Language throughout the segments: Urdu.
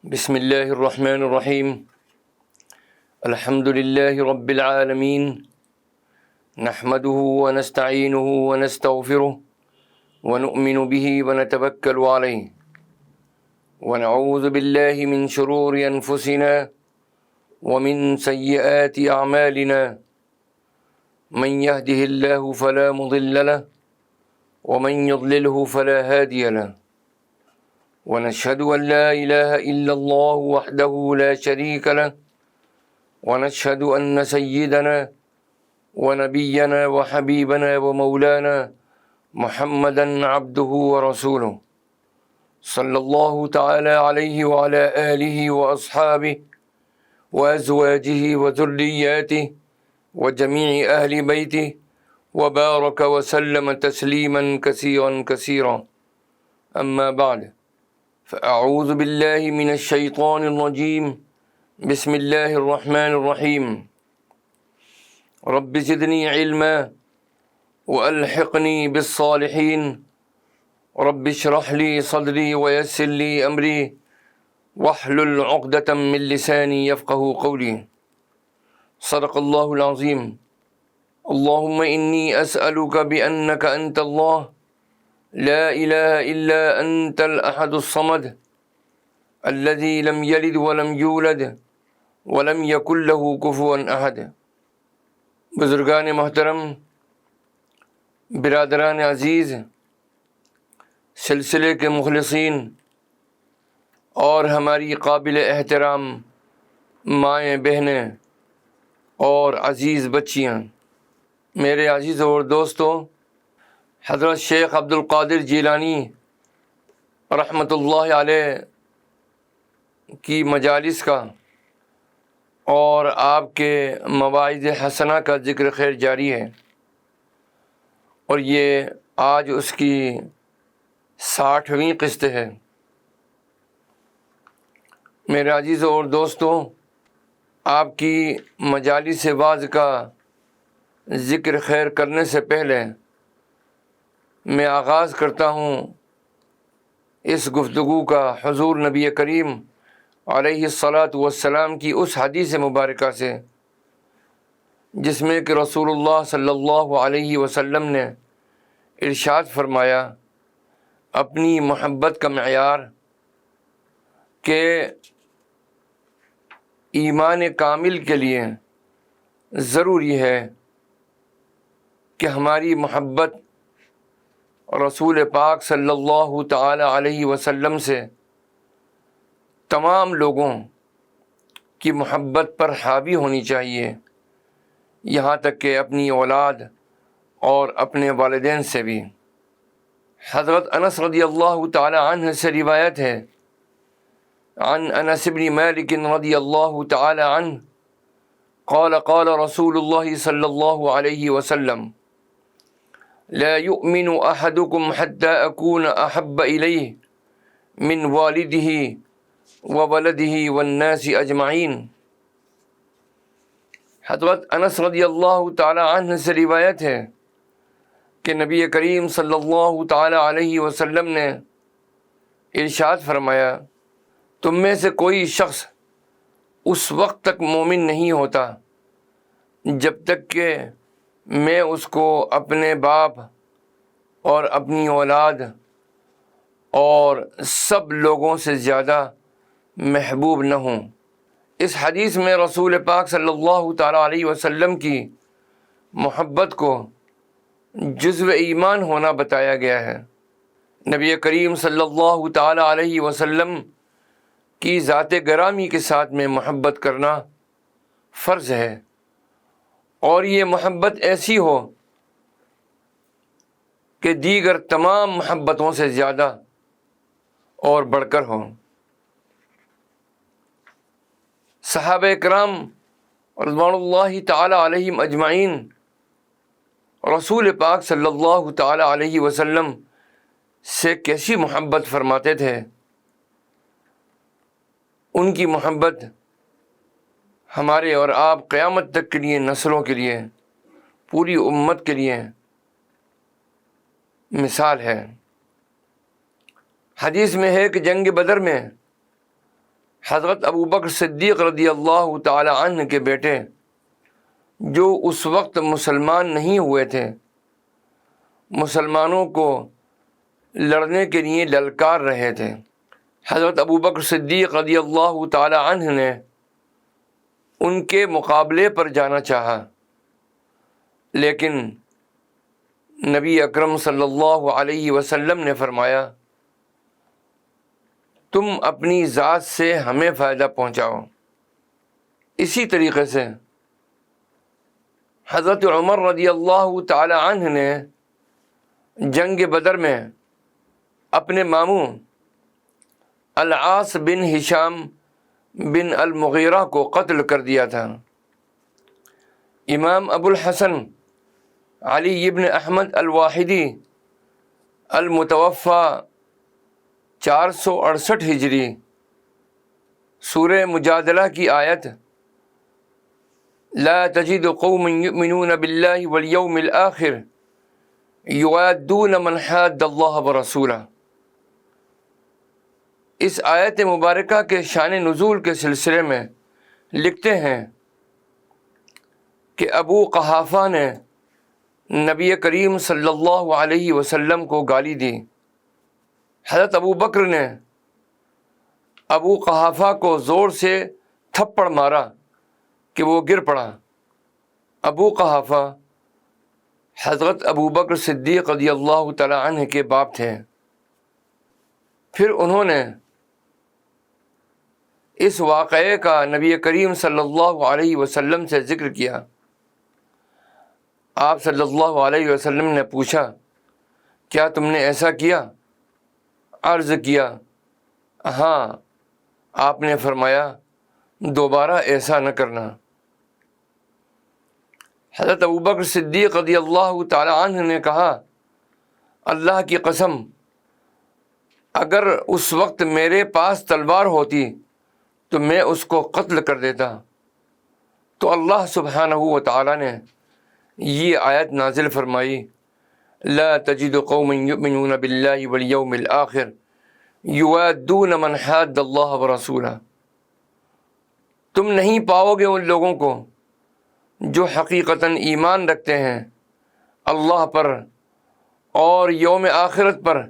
بسم اللہ الرحمن الرحیم الحمد للہ رب العالمین نحمده ونستعینه ونستغفره ونؤمن به ونتوکل علیہ ونعوذ باللہ من شرور انفسنا ومن سیئات اعمالنا من يهده اللہ فلا مضل له ومن يضلله فلا هادی له ونشهد أن لا إله إلا الله وحده لا شريك له ونشهد أن سيدنا ونبينا وحبيبنا ومولانا محمدا عبده ورسوله صلى الله تعالى عليه وعلى آله وأصحابه وأزواجه وذرياته وجميع أهل بيته وبارك وسلم تسليما كثيرا كثيرا أما بعد فأعوذ بالله من الشيطان الرجيم بسم الله الرحمن الرحيم رب زدني علما وألحقني بالصالحين رب اشرح لي صدري ويسر لي أمري واحلل عقدة من لساني يفقه قولي صدق الله العظيم اللهم إني أسألك بأنك أنت الله لا إله إلا أنت الأحد الصمد الذي لم يلد ولم يولد ولم يكن له كفوا أحد۔ بزرگان محترم، برادران عزیز، سلسلے کے مخلصین اور ہماری قابل احترام مائیں بہنیں اور عزیز بچیاں، میرے عزیز اور دوستوں، حضرت شیخ عبد القادر جیلانی رحمۃ اللہ علیہ کی مجالس کا اور آپ کے مواعظ حسنہ کا ذکر خیر جاری ہے، اور یہ آج اس کی 60ویں قسط ہے۔ میرے عزیزوں اور دوستوں، آپ کی مجالس واعظ کا ذکر خیر کرنے سے پہلے میں آغاز کرتا ہوں اس گفتگو کا حضور نبی کریم علیہ الصلاۃ والسلام کی اس حدیث مبارکہ سے، جس میں کہ رسول اللہ صلی اللہ علیہ وسلم نے ارشاد فرمایا، اپنی محبت کا معیار کہ ایمان کامل کے لیے ضروری ہے کہ ہماری محبت رسول پاک صلی اللہ تعالی علیہ وسلم سے تمام لوگوں کی محبت پر حاوی ہونی چاہیے، یہاں تک کہ اپنی اولاد اور اپنے والدین سے بھی۔ حضرت انس رضی اللہ تعالی عنہ سے روایت ہے، عن انس بن مالک رضی اللہ تعالی عنہ قال قال رسول اللہ صلی اللہ علیہ وسلم لا يؤمن أحدكم حتى أكون أحب إليه من والده وولده والناس أجمعين۔ حضرت انس رضی اللہ تعالی عنہ سے روایت ہے کہ نبی کریم صلی اللہ تعالی علیہ وسلم نے ارشاد فرمایا، تم میں سے کوئی شخص اس وقت تک مومن نہیں ہوتا جب تک کہ میں اس کو اپنے باپ اور اپنی اولاد اور سب لوگوں سے زیادہ محبوب نہ ہوں۔ اس حدیث میں رسول پاک صلی اللہ تعالیٰ علیہ وسلم کی محبت کو جزو ایمان ہونا بتایا گیا ہے۔ نبی کریم صلی اللہ تعالیٰ علیہ وسلم کی ذات گرامی کے ساتھ میں محبت کرنا فرض ہے، اور یہ محبت ایسی ہو کہ دیگر تمام محبتوں سے زیادہ اور بڑھ کر ہو۔ صحابہ کرام رضوان اللہ تعالی علیہم اجمعین رسول پاک صلی اللہ تعالی علیہ وسلم سے کیسی محبت فرماتے تھے۔ ان کی محبت ہمارے اور آپ قیامت تک کے لیے، نسلوں کے لیے، پوری امت کے لیے مثال ہے۔ حدیث میں ہے کہ جنگ بدر میں حضرت ابو بکر صدیق رضی اللہ تعالی عنہ کے بیٹے جو اس وقت مسلمان نہیں ہوئے تھے، مسلمانوں کو لڑنے کے لیے للکار رہے تھے، حضرت ابو بکر صدیق رضی اللہ تعالی عنہ نے ان کے مقابلے پر جانا چاہا، لیکن نبی اکرم صلی اللہ علیہ وسلم نے فرمایا تم اپنی ذات سے ہمیں فائدہ پہنچاؤ۔ اسی طریقے سے حضرت عمر رضی اللہ تعالی عنہ نے جنگ بدر میں اپنے ماموں العاص بن ہشام بن المغیرہ کو قتل کر دیا تھا۔ امام ابو الحسن علی ابن احمد الواحدی المتوفی 468 ہجری سورہ مجادلہ کی آیت لا تجد قوم یؤمنون باللہ والیوم الآخر یوادون من حاد اللہ ورسولہ، اس آیت مبارکہ کے شان نزول کے سلسلے میں لکھتے ہیں کہ ابو قحافہ نے نبی کریم صلی اللہ علیہ وسلم کو گالی دی۔ حضرت ابو بکر نے ابو قحافہ کو زور سے تھپڑ مارا کہ وہ گر پڑا۔ ابو قحافہ حضرت ابو بکر صدیق رضی اللہ تعالی عنہ کے باپ تھے۔ پھر انہوں نے اس واقعے کا نبی کریم صلی اللہ علیہ وسلم سے ذکر کیا۔ آپ صلی اللہ علیہ وسلم نے پوچھا کیا تم نے ایسا کیا؟ عرض کیا ہاں۔ آپ نے فرمایا دوبارہ ایسا نہ کرنا۔ حضرت ابوبکر صدیق رضی اللہ تعالی عنہ نے کہا اللہ کی قسم اگر اس وقت میرے پاس تلوار ہوتی تو میں اس کو قتل کر دیتا۔ تو اللہ سبحانہ و تعالی نے یہ آیت نازل فرمائی لا تجد قوم یؤمنون باللہ والیوم الآخر یوادون من حاد اللہ ورسولہ، تم نہیں پاؤ گے ان لوگوں کو جو حقیقتاً ایمان رکھتے ہیں اللہ پر اور یوم آخرت پر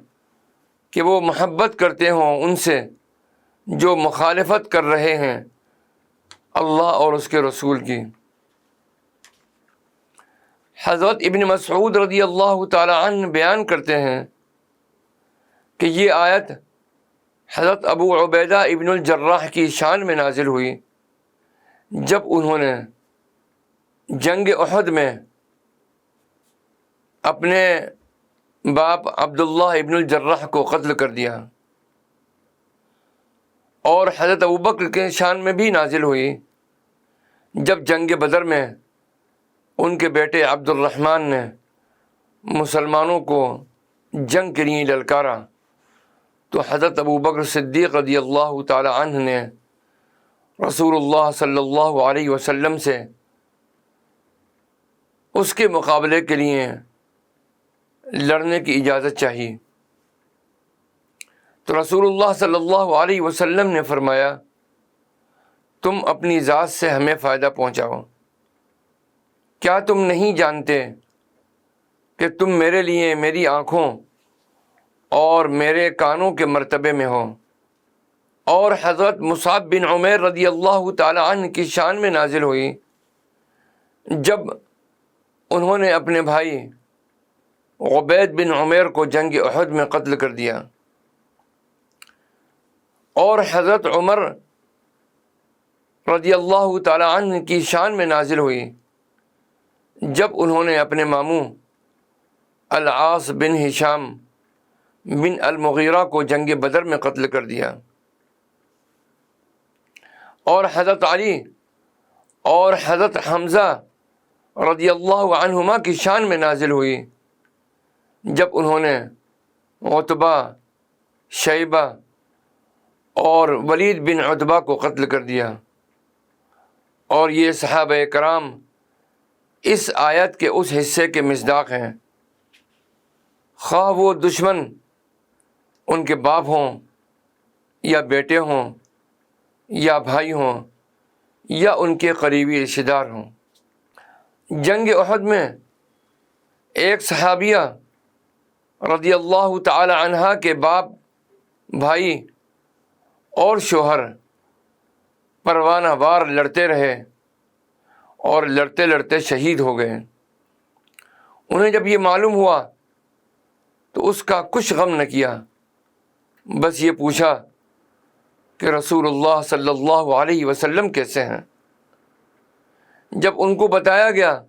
کہ وہ محبت کرتے ہوں ان سے جو مخالفت کر رہے ہیں اللہ اور اس کے رسول کی۔ حضرت ابن مسعود رضی اللہ تعالی عنہ بیان کرتے ہیں کہ یہ آیت حضرت ابو عبیدہ ابن الجراح کی شان میں نازل ہوئی جب انہوں نے جنگ احد میں اپنے باپ عبداللہ ابن الجراح کو قتل کر دیا، اور حضرت ابوبکر کے شان میں بھی نازل ہوئی جب جنگ بدر میں ان کے بیٹے عبد الرحمن نے مسلمانوں کو جنگ کے لیے للکارا تو حضرت ابوبکر صدیق رضی اللہ تعالی عنہ نے رسول اللہ صلی اللہ علیہ وسلم سے اس کے مقابلے کے لیے لڑنے کی اجازت چاہی، تو رسول اللہ صلی اللہ علیہ وسلم نے فرمایا تم اپنی ذات سے ہمیں فائدہ پہنچاؤ، کیا تم نہیں جانتے کہ تم میرے لیے میری آنکھوں اور میرے کانوں کے مرتبے میں ہو؟ اور حضرت مصعب بن عمیر رضی اللہ تعالی عنہ کی شان میں نازل ہوئی جب انہوں نے اپنے بھائی عبید بن عمیر کو جنگ احد میں قتل کر دیا، اور حضرت عمر رضی اللہ تعالی عنہ کی شان میں نازل ہوئی جب انہوں نے اپنے ماموں العاص بن ہشام بن المغیرہ کو جنگ بدر میں قتل کر دیا، اور حضرت علی اور حضرت حمزہ رضی اللہ عنہما کی شان میں نازل ہوئی جب انہوں نے عتبہ، شیبہ اور ولید بن عتبہ کو قتل کر دیا۔ اور یہ صحابہ کرام اس آیت کے اس حصے کے مصداق ہیں، خواہ وہ دشمن ان کے باپ ہوں یا بیٹے ہوں یا بھائی ہوں یا ان کے قریبی رشتہ دار ہوں۔ جنگ احد میں ایک صحابیہ رضی اللہ تعالی عنہا کے باپ، بھائی اور شوہر پروانہ وار لڑتے رہے اور لڑتے لڑتے شہید ہو گئے۔ انہیں جب یہ معلوم ہوا تو اس کا کچھ غم نہ کیا، بس یہ پوچھا کہ رسول اللہ صلی اللہ علیہ وسلم کیسے ہیں؟ جب ان کو بتایا گیا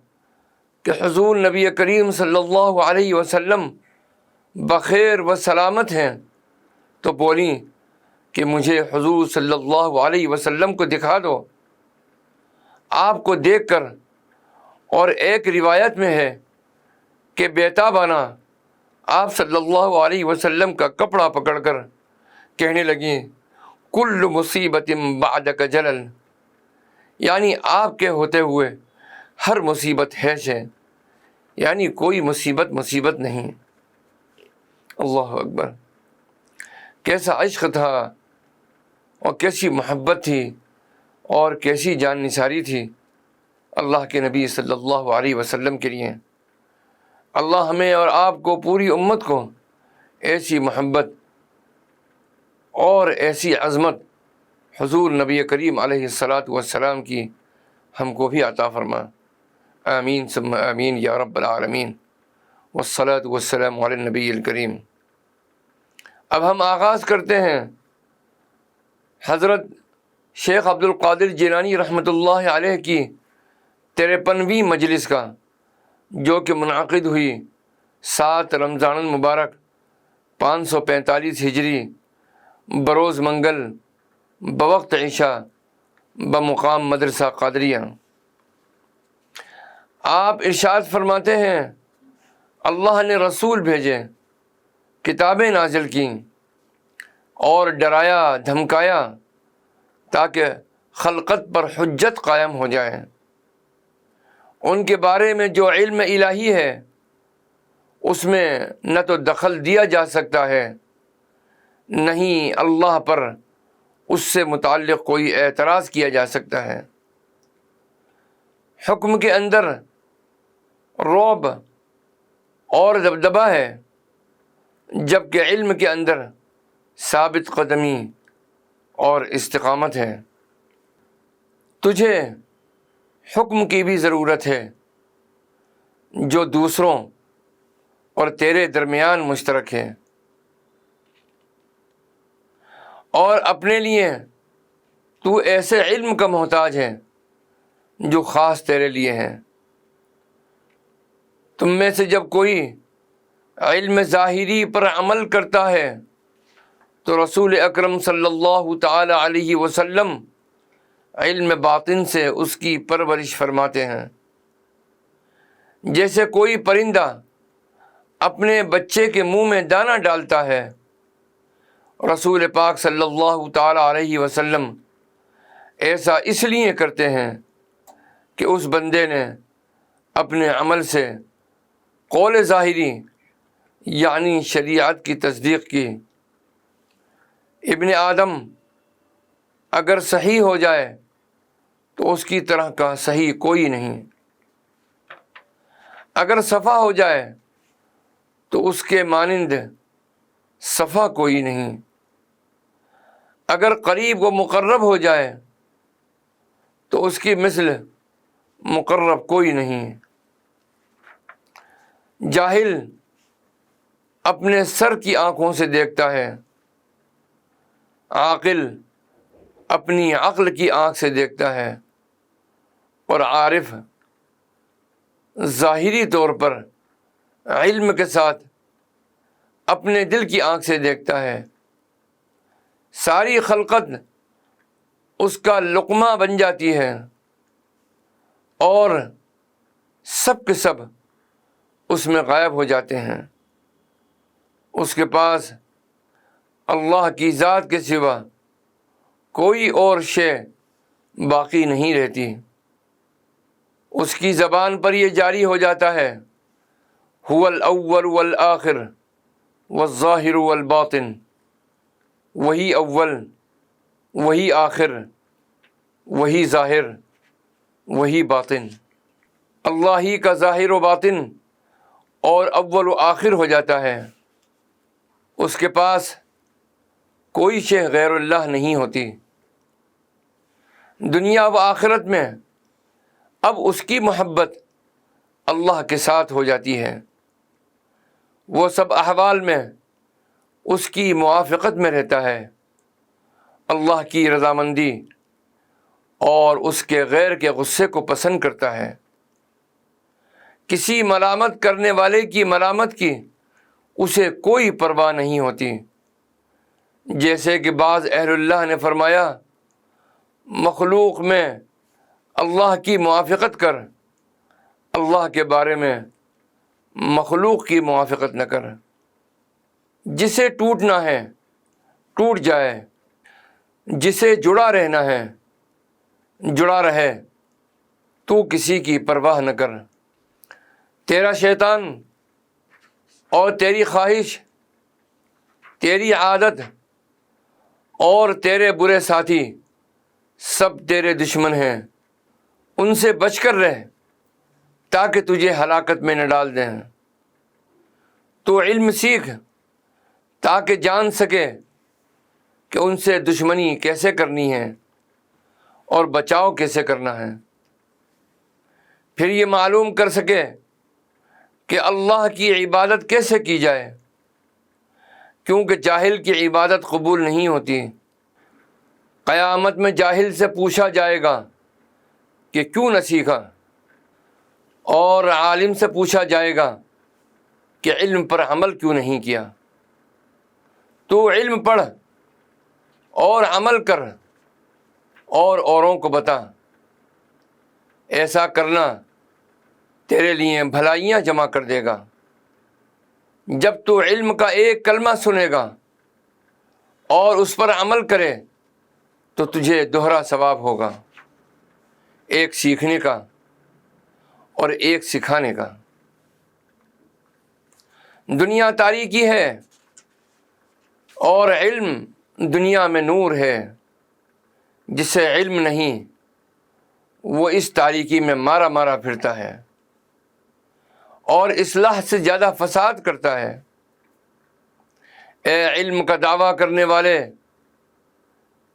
کہ حضور نبی کریم صلی اللہ علیہ وسلم بخیر و سلامت ہیں، تو بولیں کہ مجھے حضور صلی اللہ علیہ وسلم کو دکھا دو۔ آپ کو دیکھ کر، اور ایک روایت میں ہے کہ بیتابانہ آپ صلی اللہ علیہ وسلم کا کپڑا پکڑ کر کہنے لگیں کل مصیبت بعدک جلل، یعنی آپ کے ہوتے ہوئے ہر مصیبت ہے، یعنی کوئی مصیبت نہیں۔ اللہ اکبر! کیسا عشق تھا اور کیسی محبت تھی اور کیسی جان نثاری تھی اللہ کے نبی صلی اللہ علیہ وسلم کے لیے۔ اللہ ہمیں اور آپ کو، پوری امت کو، ایسی محبت اور ایسی عظمت حضور نبی کریم علیہ الصلاۃ والسلام کی ہم کو بھی عطا فرما۔ آمین ثم آمین یا رب العالمین، والصلاۃ والسلام علی النبی الکریم۔ اب ہم آغاز کرتے ہیں حضرت شیخ عبد القادر جیلانی رحمۃ اللہ علیہ کی 53ویں مجلس کا، جو کہ منعقد ہوئی 7 رمضان المبارک 545 ہجری بروز منگل بوقت عشاء بمقام مدرسہ قادریہ۔ آپ ارشاد فرماتے ہیں اللہ نے رسول بھیجے، کتابیں نازل کیں اور ڈرایا دھمکایا تاکہ خلقت پر حجت قائم ہو جائے۔ ان کے بارے میں جو علم الہی ہے اس میں نہ تو دخل دیا جا سکتا ہے، نہیں اللہ پر اس سے متعلق کوئی اعتراض کیا جا سکتا ہے۔ حکم کے اندر رعب اور دبدبہ ہے، جبکہ علم کے اندر ثابت قدمی اور استقامت ہے۔ تجھے حکم کی بھی ضرورت ہے جو دوسروں اور تیرے درمیان مشترک ہے، اور اپنے لیے تو ایسے علم کا محتاج ہے جو خاص تیرے لیے ہے۔ تم میں سے جب کوئی علم ظاہری پر عمل کرتا ہے تو رسول اکرم صلی اللہ تعالی علیہ وسلم علم باطن سے اس کی پرورش فرماتے ہیں۔ جیسے کوئی پرندہ اپنے بچے کے منہ میں دانہ ڈالتا ہے، رسول پاک صلی اللہ تعالی علیہ وسلم ایسا اس لیے کرتے ہیں کہ اس بندے نے اپنے عمل سے قول ظاہری یعنی شریعت کی تصدیق کی۔ ابن آدم اگر صحیح ہو جائے تو اس کی طرح کا صحیح کوئی نہیں، اگر صفا ہو جائے تو اس کے مانند صفا کوئی نہیں، اگر قریب و مقرب ہو جائے تو اس کی مثل مقرب کوئی نہیں۔ جاہل اپنے سر کی آنکھوں سے دیکھتا ہے، عاقل اپنی عقل کی آنکھ سے دیکھتا ہے، اور عارف ظاہری طور پر علم کے ساتھ اپنے دل کی آنکھ سے دیکھتا ہے۔ ساری خلقت اس کا لقمہ بن جاتی ہے اور سب کے سب اس میں غائب ہو جاتے ہیں۔ اس کے پاس اللہ کی ذات کے سوا کوئی اور شے باقی نہیں رہتی۔ اس کی زبان پر یہ جاری ہو جاتا ہے هو الاول والآخر والظاہر والباطن، وہی اول وہی آخر، وہی ظاہر، وہی باطن۔ اللہ ہی کا ظاہر و باطن اور اول و آخر ہو جاتا ہے۔ اس کے پاس کوئی شے غیر اللہ نہیں ہوتی۔ دنیا و آخرت میں اب اس کی محبت اللہ کے ساتھ ہو جاتی ہے۔ وہ سب احوال میں اس کی موافقت میں رہتا ہے، اللہ کی رضامندی اور اس کے غیر کے غصے کو پسند کرتا ہے۔ کسی ملامت کرنے والے کی ملامت کی اسے کوئی پرواہ نہیں ہوتی، جیسے کہ بعض اہل اللہ نے فرمایا، مخلوق میں اللہ کی موافقت کر، اللہ کے بارے میں مخلوق کی موافقت نہ کر۔ جسے ٹوٹنا ہے ٹوٹ جائے، جسے جڑا رہنا ہے جڑا رہے، تو کسی کی پرواہ نہ کر۔ تیرا شیطان اور تیری خواہش، تیری عادت اور تیرے برے ساتھی سب تیرے دشمن ہیں، ان سے بچ کر رہ تاکہ تجھے ہلاکت میں نہ ڈال دیں۔ تو علم سیکھ تاکہ جان سکے کہ ان سے دشمنی کیسے کرنی ہے اور بچاؤ کیسے کرنا ہے۔ پھر یہ معلوم کر سکے کہ اللہ کی عبادت کیسے کی جائے، کیونکہ جاہل کی عبادت قبول نہیں ہوتی۔ قیامت میں جاہل سے پوچھا جائے گا کہ کیوں نہ سیکھا، اور عالم سے پوچھا جائے گا کہ علم پر عمل کیوں نہیں کیا۔ تو علم پڑھ اور عمل کر اور اوروں کو بتا۔ ایسا کرنا تیرے لیے بھلائیاں جمع کر دے گا۔ جب تو علم کا ایک کلمہ سنے گا اور اس پر عمل کرے تو تجھے دوہرا ثواب ہوگا، ایک سیکھنے کا اور ایک سکھانے کا۔ دنیا تاریکی ہے اور علم دنیا میں نور ہے۔ جسے علم نہیں وہ اس تاریکی میں مارا مارا پھرتا ہے اور اصلاح سے زیادہ فساد کرتا ہے۔ اے علم کا دعویٰ کرنے والے،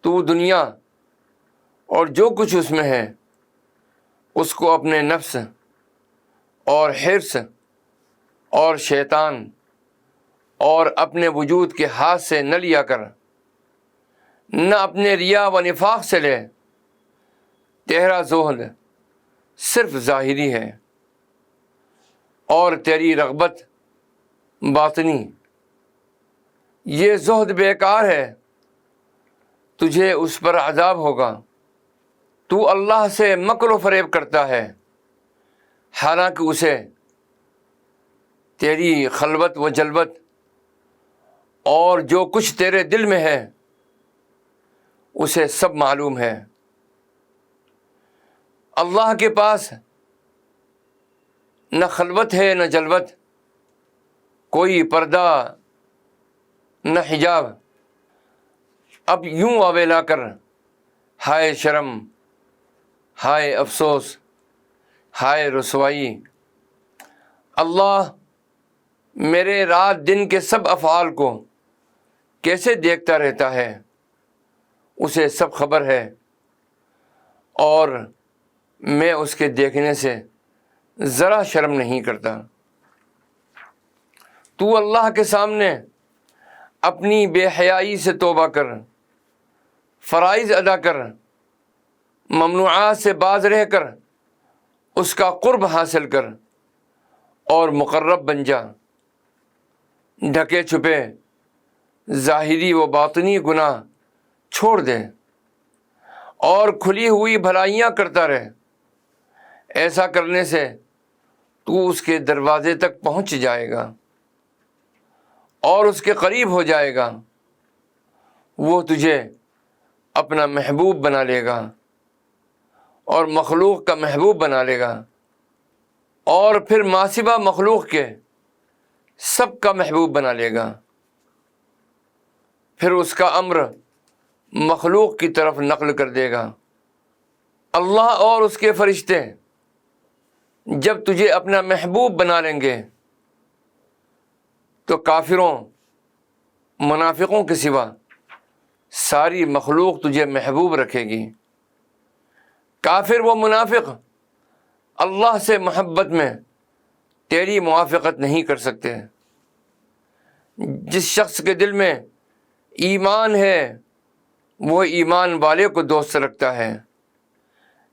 تو دنیا اور جو کچھ اس میں ہے اس کو اپنے نفس اور حرص اور شیطان اور اپنے وجود کے ہاتھ سے نہ لیا کر، نہ اپنے ریا و نفاق سے لے۔ تیرا زہد صرف ظاہری ہے اور تیری رغبت باطنی۔ یہ زہد بیکار ہے، تجھے اس پر عذاب ہوگا۔ تو اللہ سے مکر و فریب کرتا ہے، حالانکہ اسے تیری خلوت و جلوت اور جو کچھ تیرے دل میں ہے اسے سب معلوم ہے۔ اللہ کے پاس نہ خلوت ہے نہ جلوت، کوئی پردہ نہ حجاب۔ اب یوں آویلا کر، ہائے شرم، ہائے افسوس، ہائے رسوائی۔ اللہ میرے رات دن کے سب افعال کو کیسے دیکھتا رہتا ہے، اسے سب خبر ہے، اور میں اس کے دیکھنے سے ذرا شرم نہیں کرتا۔ تو اللہ کے سامنے اپنی بے حیائی سے توبہ کر، فرائض ادا کر، ممنوعات سے باز رہ کر اس کا قرب حاصل کر اور مقرب بن جا۔ ڈھکے چھپے ظاہری و باطنی گناہ چھوڑ دے اور کھلی ہوئی بھلائیاں کرتا رہ۔ ایسا کرنے سے تو اس کے دروازے تک پہنچ جائے گا اور اس کے قریب ہو جائے گا۔ وہ تجھے اپنا محبوب بنا لے گا اور مخلوق کا محبوب بنا لے گا، اور پھر ماسبہ مخلوق کے سب کا محبوب بنا لے گا۔ پھر اس کا امر مخلوق کی طرف نقل کر دے گا۔ اللہ اور اس کے فرشتے جب تجھے اپنا محبوب بنا لیں گے تو کافروں، منافقوں کے سوا ساری مخلوق تجھے محبوب رکھے گی۔ کافر و منافق اللہ سے محبت میں تیری موافقت نہیں کر سکتے۔ جس شخص کے دل میں ایمان ہے وہ ایمان والے کو دوست رکھتا ہے،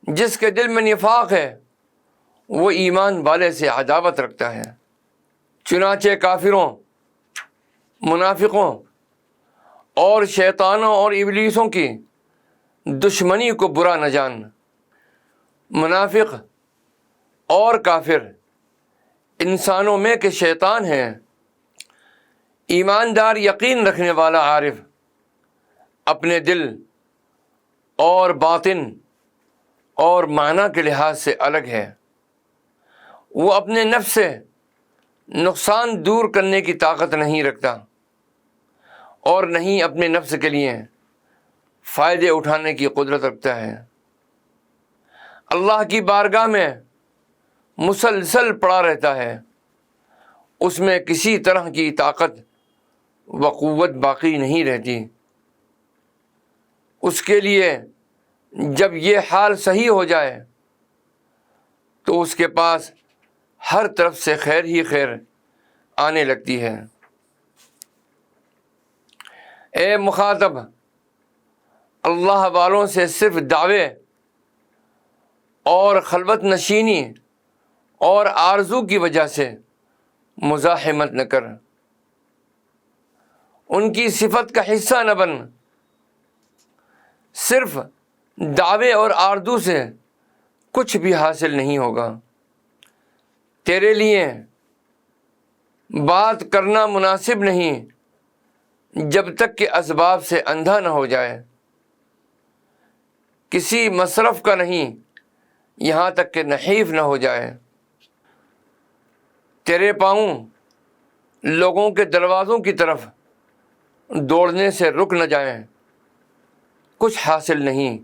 جس کے دل میں نفاق ہے وہ ایمان والے سے عداوت رکھتا ہے۔ چنانچہ کافروں، منافقوں اور شیطانوں اور ابلیسوں کی دشمنی کو برا نہ جان۔ منافق اور کافر انسانوں میں کے شیطان ہیں۔ ایماندار یقین رکھنے والا عارف اپنے دل اور باطن اور معنی کے لحاظ سے الگ ہے۔ وہ اپنے نفس سے نقصان دور کرنے کی طاقت نہیں رکھتا اور نہیں اپنے نفس کے لیے فائدے اٹھانے کی قدرت رکھتا ہے۔ اللہ کی بارگاہ میں مسلسل پڑا رہتا ہے، اس میں کسی طرح کی طاقت و قوت باقی نہیں رہتی۔ اس کے لیے جب یہ حال صحیح ہو جائے تو اس کے پاس ہر طرف سے خیر ہی خیر آنے لگتی ہے۔ اے مخاطب، اللہ والوں سے صرف دعوے اور خلوت نشینی اور آرزو کی وجہ سے مزاحمت نہ کر، ان کی صفت کا حصہ نہ بن۔ صرف دعوے اور آرزو سے کچھ بھی حاصل نہیں ہوگا۔ تیرے لیے بات کرنا مناسب نہیں جب تک کہ اسباب سے اندھا نہ ہو جائے، کسی مصرف کا نہیں یہاں تک کہ نحیف نہ ہو جائے۔ تیرے پاؤں لوگوں کے دروازوں کی طرف دوڑنے سے رک نہ جائیں۔ کچھ حاصل نہیں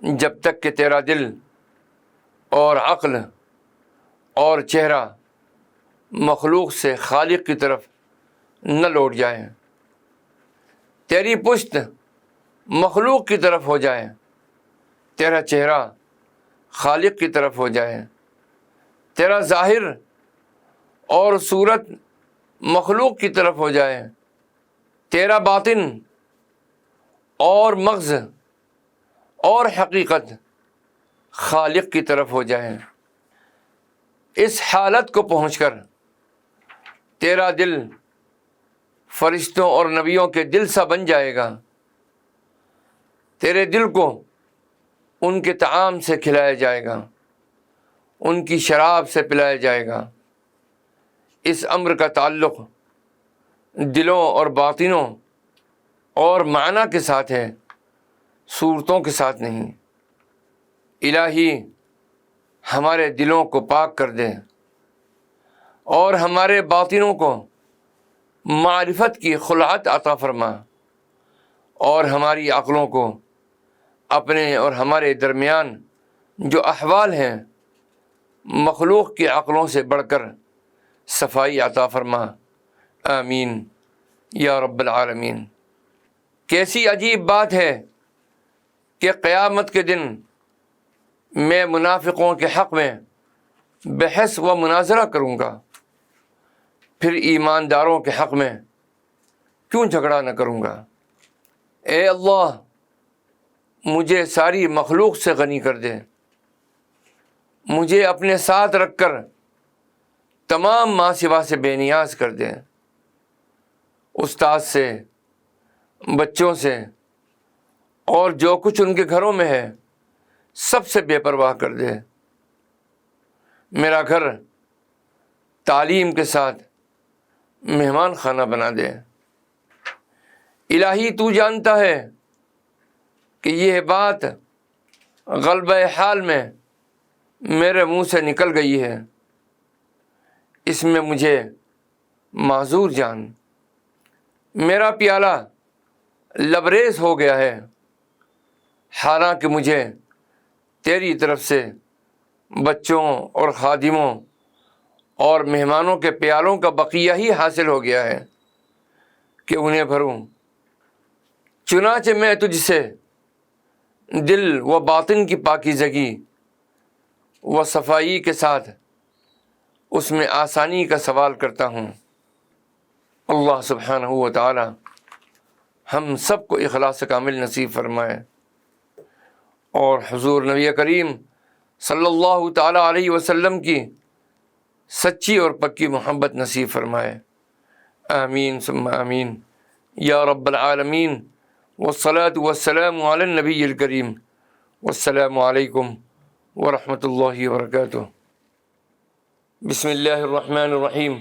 جب تک کہ تیرا دل اور عقل اور چہرہ مخلوق سے خالق کی طرف نہ لوٹ جائے۔ تیری پشت مخلوق کی طرف ہو جائے، تیرا چہرہ خالق کی طرف ہو جائے، تیرا ظاہر اور صورت مخلوق کی طرف ہو جائے، تیرا باطن اور مغز اور حقیقت خالق کی طرف ہو جائے۔ اس حالت کو پہنچ کر تیرا دل فرشتوں اور نبیوں کے دل سا بن جائے گا۔ تیرے دل کو ان کے طعام سے کھلایا جائے گا، ان کی شراب سے پلایا جائے گا۔ اس امر کا تعلق دلوں اور باطنوں اور معنی کے ساتھ ہے، صورتوں کے ساتھ نہیں۔ الہی ہمارے دلوں کو پاک کر دے اور ہمارے باطنوں کو معرفت کی خلعت عطا فرما، اور ہماری عقلوں کو اپنے اور ہمارے درمیان جو احوال ہیں مخلوق کی عقلوں سے بڑھ کر صفائی عطا فرما۔ آمین یا رب العالمین۔ کیسی عجیب بات ہے کہ قیامت کے دن میں منافقوں کے حق میں بحث و مناظرہ کروں گا، پھر ایمانداروں کے حق میں کیوں جھگڑا نہ کروں گا۔ اے اللہ، مجھے ساری مخلوق سے غنی کر دے، مجھے اپنے ساتھ رکھ کر تمام ماں سوا سے بے نیاز کر دے۔ استاد سے، بچوں سے اور جو کچھ ان کے گھروں میں ہے سب سے بے پرواہ کر دے۔ میرا گھر تعلیم کے ساتھ مہمان خانہ بنا دے۔ الہی تو جانتا ہے کہ یہ بات غلبہ حال میں میرے منہ سے نکل گئی ہے، اس میں مجھے معذور جان۔ میرا پیالہ لبریز ہو گیا ہے، حالانکہ مجھے تیری طرف سے بچوں اور خادموں اور مہمانوں کے پیالوں کا بقیہ ہی حاصل ہو گیا ہے کہ انہیں بھروں۔ چنانچہ میں تجھ سے دل و باطن کی پاکیزگی و صفائی کے ساتھ اس میں آسانی کا سوال کرتا ہوں۔ اللہ سبحانہ و تعالی ہم سب کو اخلاص کامل نصیب فرمائے، اور حضور نبی کریم صلی اللہ تعالی علیہ وسلم کی سچی اور پکی محبت نصیب فرمائے۔ آمین ثم آمین یا رب العالمین، والصلاة والسلام علی النبی الکریم، والسلام علیکم ورحمۃ اللہ وبرکاتہ۔ بسم اللہ الرحمن الرحیم۔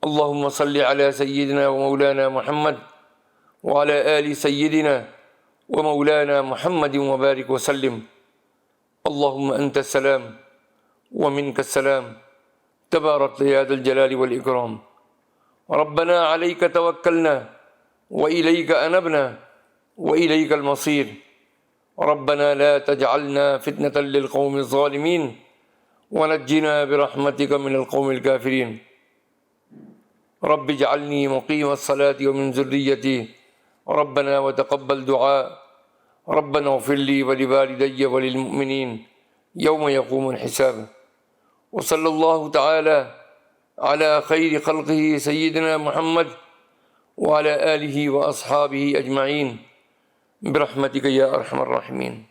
اللہم صلی علی سیدنا و مولانا محمد وعلی آل سیدنا و مولانا محمد وبارک وسلم۔ اللہم انت السلام ومنک السلام تبارک یا ذا الجلال والاکرام۔ ربنا علیک توکلنا وإلیک انبنا وإلیک المصیر۔ ربنا لا تجعلنا فتنة للقوم الظالمین ونجنا برحمتك من القوم الكافرین۔ رب اجعلنی مقیم الصلاة ومن ذریتی ربنا وتقبل دعاء۔ ربنا اغفر لي ولوالدي وللمؤمنين يوم يقوم الحساب۔ وصلى الله تعالى على خير خلقه سيدنا محمد وعلى آله وأصحابه أجمعين برحمتك يا أرحم الراحمين۔